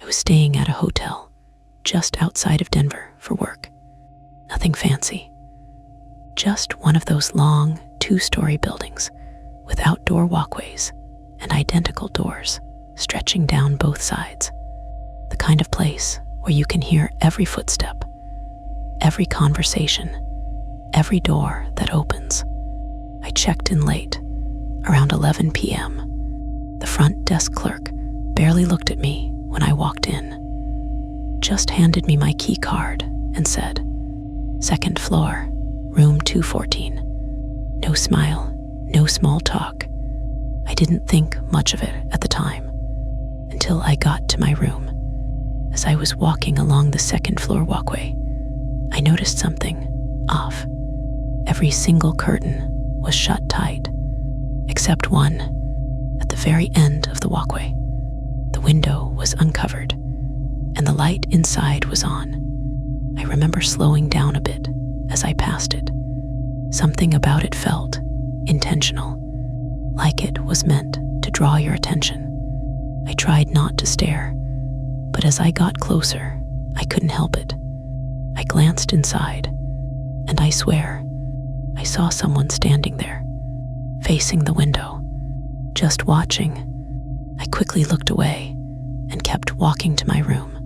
was staying at a hotel just outside of Denver for work. Nothing fancy. Just one of those long, two-story buildings with outdoor walkways and identical doors stretching down both sides. The kind of place where you can hear every footstep, every conversation, every door that opens. I checked in late, around 11 p.m. The front desk clerk barely looked at me when I walked in, just handed me my key card and said, "Second floor, room 214. No smile, no small talk. I didn't think much of it at the time, until I got to my room. As I was walking along the second floor walkway, I noticed something off. Every single curtain was shut tight, except one at the very end of the walkway. The window was uncovered, and the light inside was on. I remember slowing down a bit as I passed it. Something about it felt intentional, like it was meant to draw your attention. I tried not to stare, but as I got closer, I couldn't help it. I glanced inside, and I swear, I saw someone standing there, facing the window, just watching. I quickly looked away and kept walking to my room.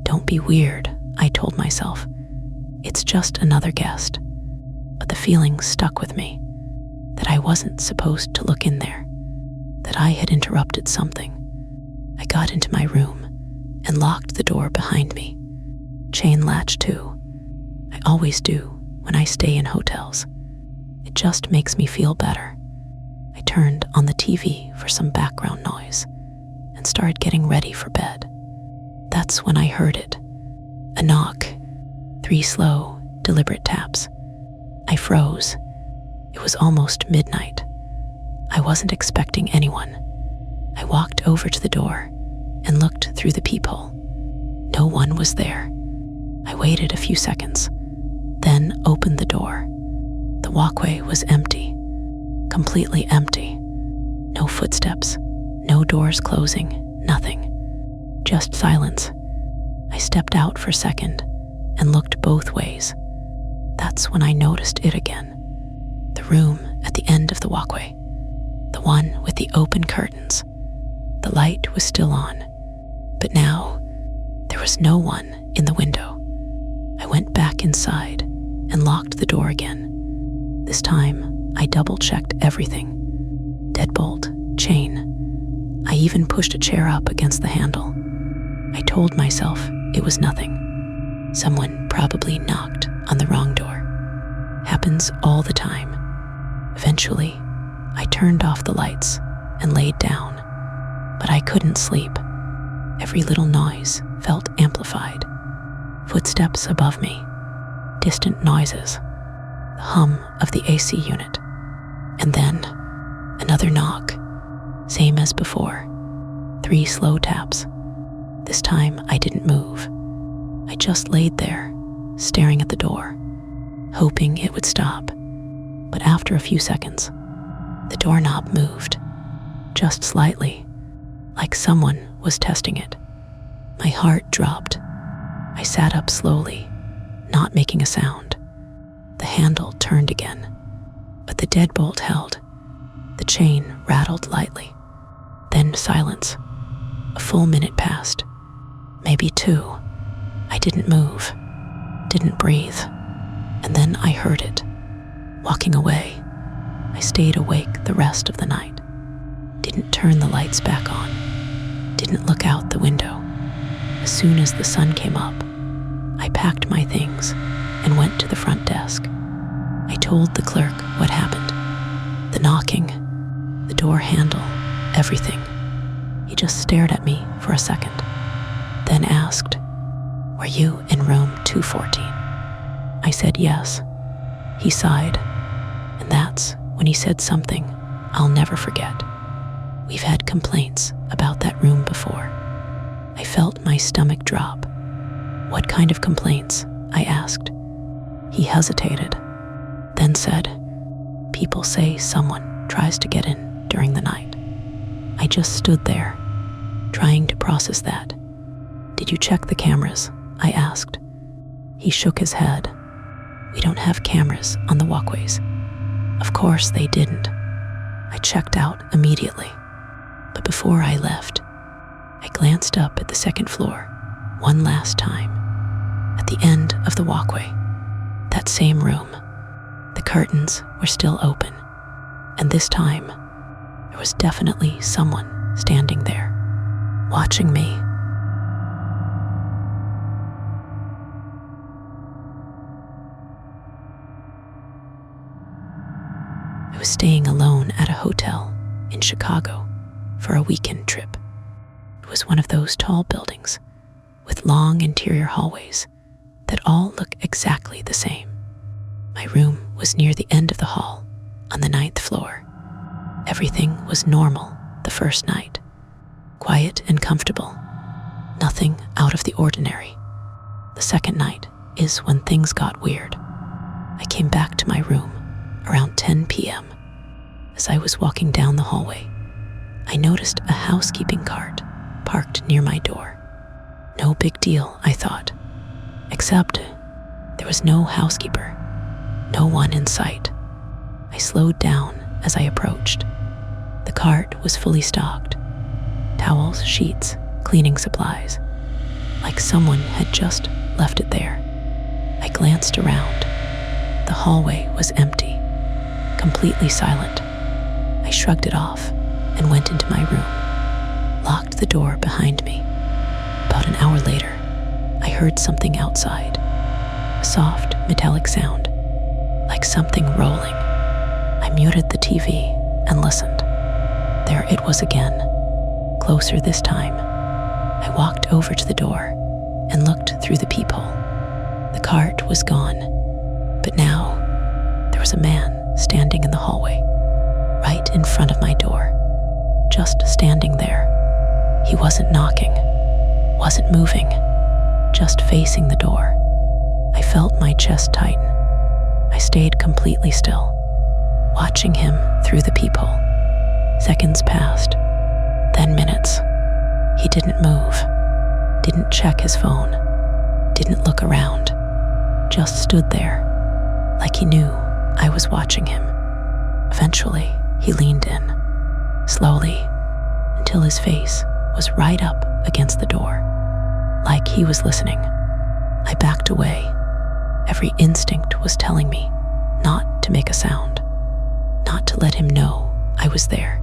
Don't be weird, I told myself. It's just another guest. But the feeling stuck with me, that I wasn't supposed to look in there, that I had interrupted something. I got into my room and locked the door behind me. Chain latch too. I always do when I stay in hotels. It just makes me feel better. I turned on the TV for some background noise and started getting ready for bed. That's when I heard it. A knock. 3 slow, deliberate taps. I froze. It was almost midnight. I wasn't expecting anyone. I walked over to the door and looked through the peephole. No one was there. I waited a few seconds, then opened the door. The walkway was empty, completely empty. No footsteps, no doors closing, nothing. Just silence. I stepped out for a second and looked both ways. That's when I noticed it again. The room at the end of the walkway. The one with the open curtains. The light was still on, but now there was no one in the window. I went back inside and locked the door again. This time, I double-checked everything. Deadbolt, chain. I even pushed a chair up against the handle. I told myself it was nothing. Someone probably knocked on the wrong door. Happens all the time. Eventually, I turned off the lights and laid down, but I couldn't sleep. Every little noise felt amplified. Footsteps above me, distant noises, the hum of the AC unit, and then another knock, same as before. 3 slow taps. This time I didn't move. I just laid there, staring at the door, hoping it would stop. But after a few seconds, the doorknob moved, just slightly, like someone was testing it. My heart dropped. I sat up slowly, not making a sound. The handle turned again, but the deadbolt held. The chain rattled lightly. Then silence. A full minute passed, maybe 2. I didn't move, didn't breathe, and then I heard it. Walking away, I stayed awake the rest of the night. Didn't turn the lights back on. Didn't look out the window. As soon as the sun came up, I packed my things and went to the front desk. I told the clerk what happened. The knocking, the door handle, everything. He just stared at me for a second, then asked, "Were you in room 214? I said yes. He sighed, and that's when he said something I'll never forget. We've had complaints about that room before. I felt my stomach drop. What kind of complaints? I asked. He hesitated, then said, "People say someone tries to get in during the night." I just stood there, trying to process that. "Did you check the cameras?" I asked. He shook his head. "We don't have cameras on the walkways." Of course they didn't. I checked out immediately. But before I left, I glanced up at the second floor one last time. At the end of the walkway, that same room, the curtains were still open. And this time, there was definitely someone standing there, watching me. I was staying alone at a hotel in Chicago for a weekend trip. It was one of those tall buildings with long interior hallways that all look exactly the same. My room was near the end of the hall on the 9th floor. Everything was normal the first night, quiet and comfortable, nothing out of the ordinary. The second night is when things got weird. I came back to my room around 10 p.m. As I was walking down the hallway, I noticed a housekeeping cart parked near my door. No big deal, I thought, except there was no housekeeper, no one in sight. I slowed down as I approached. The cart was fully stocked. Towels, sheets, cleaning supplies, like someone had just left it there. I glanced around. The hallway was empty, completely silent. I shrugged it off and went into my room, locked the door behind me. About an hour later, I heard something outside, a soft, metallic sound, like something rolling. I muted the TV and listened. There it was again, closer this time. I walked over to the door and looked through the peephole. The cart was gone, but now there was a man standing in the hallway, right in front of my door, just standing there. He wasn't knocking, wasn't moving, just facing the door. I felt my chest tighten. I stayed completely still, watching him through the peephole. Seconds passed, then minutes. He didn't move, didn't check his phone, didn't look around, just stood there, like he knew I was watching him. Eventually, he leaned in, slowly, until his face was right up against the door, like he was listening. I backed away. Every instinct was telling me not to make a sound, not to let him know I was there.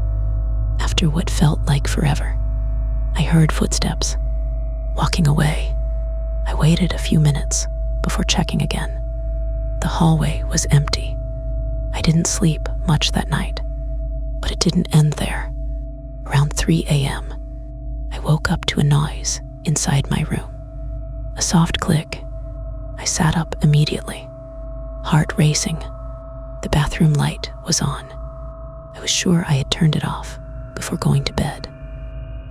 After what felt like forever, I heard footsteps, walking away. I waited a few minutes before checking again. The hallway was empty. I didn't sleep much that night, but it didn't end there. Around 3 a.m., I woke up to a noise inside my room. A soft click. I sat up immediately, heart racing. The bathroom light was on. I was sure I had turned it off before going to bed.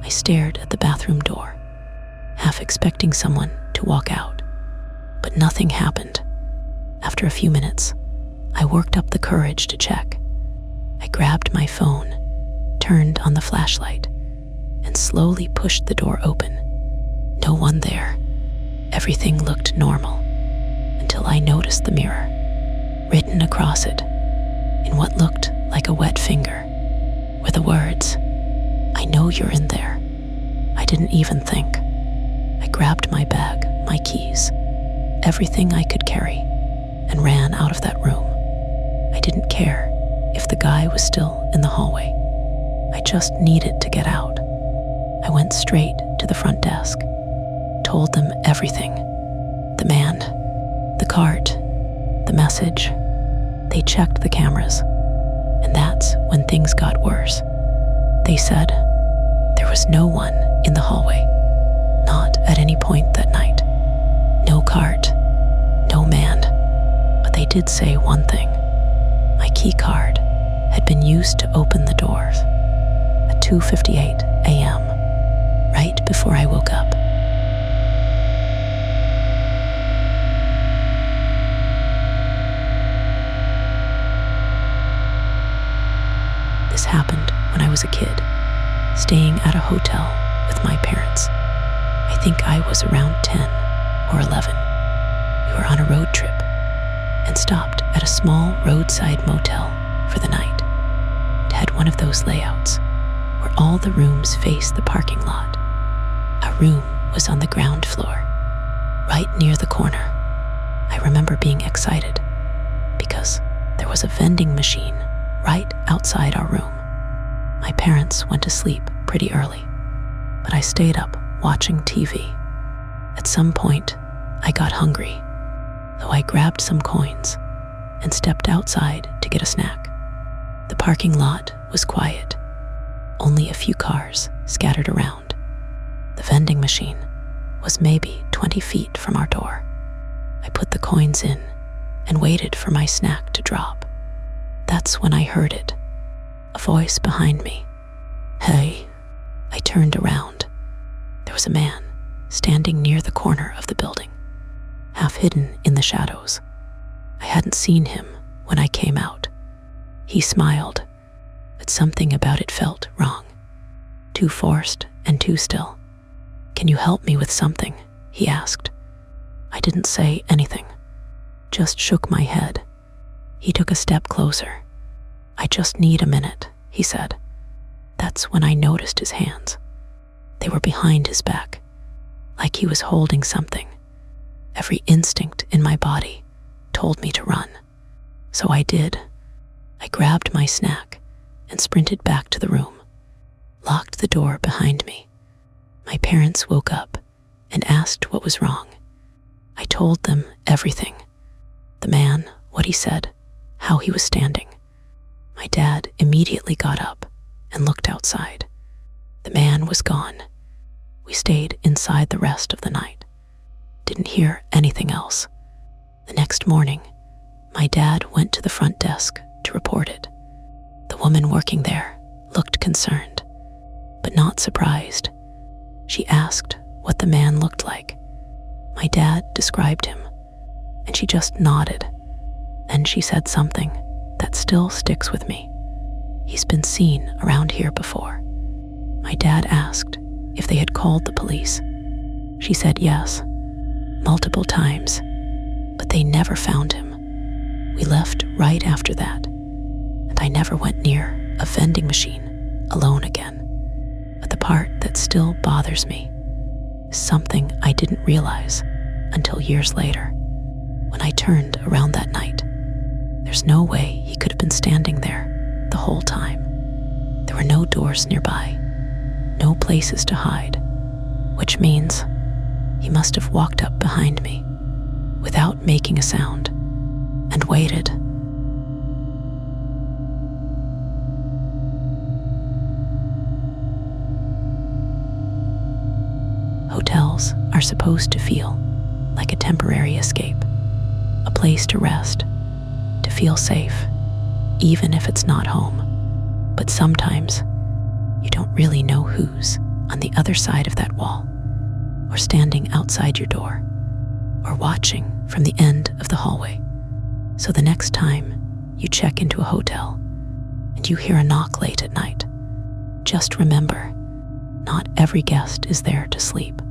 I stared at the bathroom door, half expecting someone to walk out, but nothing happened. After a few minutes, I worked up the courage to check. I grabbed my phone, turned on the flashlight, and slowly pushed the door open. No one there. Everything looked normal, until I noticed the mirror. Written across it, in what looked like a wet finger, were the words, "I know you're in there." I didn't even think. I grabbed my bag, my keys, everything I could carry, and ran out of that room. I didn't care if the guy was still in the hallway. I just needed to get out. I went straight to the front desk, told them everything. The man, the cart, the message. They checked the cameras, and that's when things got worse. They said there was no one in the hallway, not at any point that night. No cart, no man. But they did say one thing. My key card had been used to open the doors at 2:58 a.m., right before I woke up. This happened when I was a kid, staying at a hotel with my parents. I think I was around 10 or 11. We were on a road trip and stopped at a small roadside motel for the night. It had one of those layouts where all the rooms face the parking lot. Our room was on the ground floor, right near the corner. I remember being excited because there was a vending machine right outside our room. My parents went to sleep pretty early, but I stayed up watching TV. At some point, I got hungry, so I grabbed some coins and stepped outside to get a snack. The parking lot was quiet, only a few cars scattered around. The vending machine was maybe 20 feet from our door. I put the coins in and waited for my snack to drop. That's when I heard it, a voice behind me. "Hey." I turned around. There was a man standing near the corner of the building, half hidden in the shadows. I hadn't seen him when I came out. He smiled, but something about it felt wrong, too forced and too still. "Can you help me with something?" he asked. I didn't say anything, just shook my head. He took a step closer. "I just need a minute," he said. That's when I noticed his hands. They were behind his back, like he was holding something. Every instinct in my body told me to run. So I did. I grabbed my snack and sprinted back to the room, locked the door behind me. My parents woke up and asked what was wrong. I told them everything. The man, what he said, how he was standing. My dad immediately got up and looked outside. The man was gone. We stayed inside the rest of the night. Didn't hear anything else. The next morning, my dad went to the front desk to report it. The woman working there looked concerned, but not surprised. She asked what the man looked like. My dad described him, and she just nodded. Then she said something that still sticks with me. "He's been seen around here before." My dad asked if they had called the police. She said yes, multiple times, but they never found him. We left right after that, and I never went near a vending machine alone again. But the part that still bothers me is something I didn't realize until years later. When I turned around that night, there's no way he could have been standing there the whole time. There were no doors nearby, no places to hide, which means he must have walked up behind me without making a sound and waited. Hotels are supposed to feel like a temporary escape, a place to rest, to feel safe, even if it's not home. But sometimes you don't really know who's on the other side of that wall, or standing outside your door, or watching from the end of the hallway. So the next time you check into a hotel and you hear a knock late at night, just remember, not every guest is there to sleep.